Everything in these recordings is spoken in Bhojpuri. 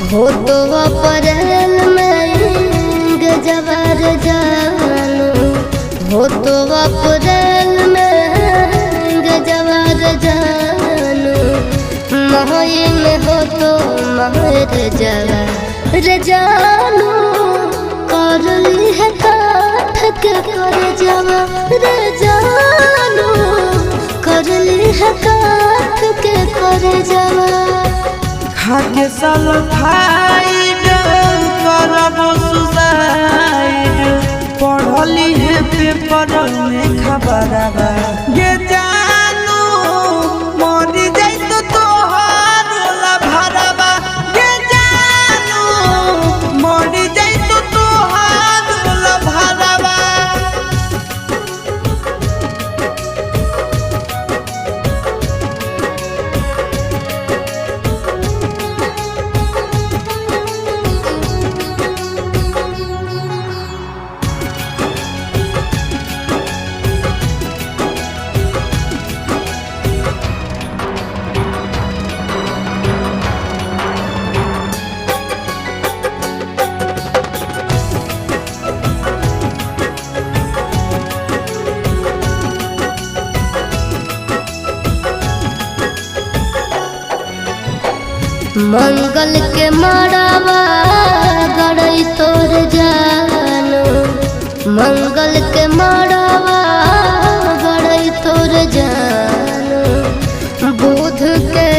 हो तो अप्रैल में गजबर जानू, हो तो अप्रैल में गजबर जानू, मई में हो तो महर जवा जानू, करली है काठ के कर जवा जानू, करली है काठ के कर जवा। खाके सल्फाइड करबो सुसाइड, पढ़ली है पेपर में खबरवा ये जानू, मरी जाइत तोहार लभरवा ये जानू, मरी जाइत तोहार लभरवा। मंगल के मड़ावा गड़ई तोर जानू, मंगल के मड़ावा गड़ई तोर जानू, बुध के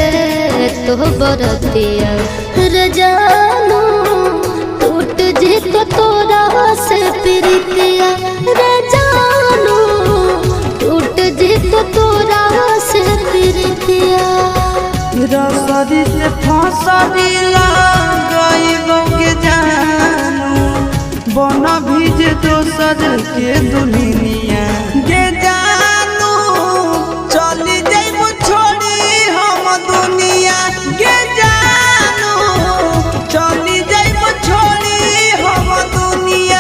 तो बरतिया रे जानू, टूट जी तो तोरा से प्रीतिया रे जानू, टूट जी तो तोरा से प्रीतिया। रसरी से फसरी लगाइबो के जानू, बन भीजे दोसर के दुल्हनिया के जानू, चली जाइबो छोड़ी हम दुनिया के जानू, चली जाइबो छोड़ी हम दुनिया।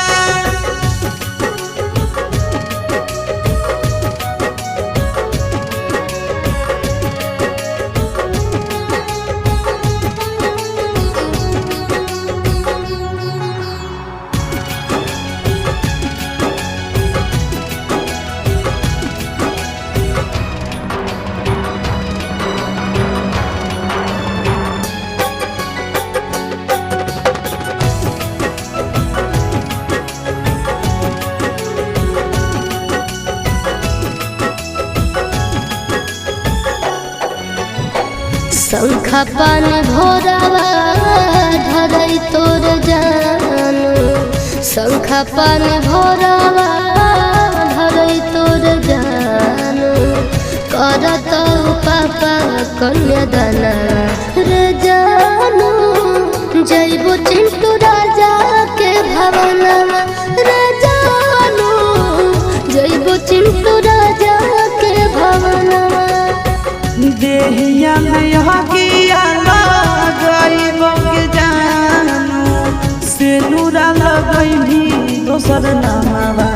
शंखा पानी भोरावा धरई तोर जानू, शंखा पानी भोरावा धरई तोर जानू, करत पापा कन्यादाना रे जानू, जइबो चिंटू राजा के भवनवा रे जानू, जइबो चिंटू राजा के भवनवा। देहिया में हकिया लगाइबो के जानू, से नूरा लगई भी दोसर नामवा।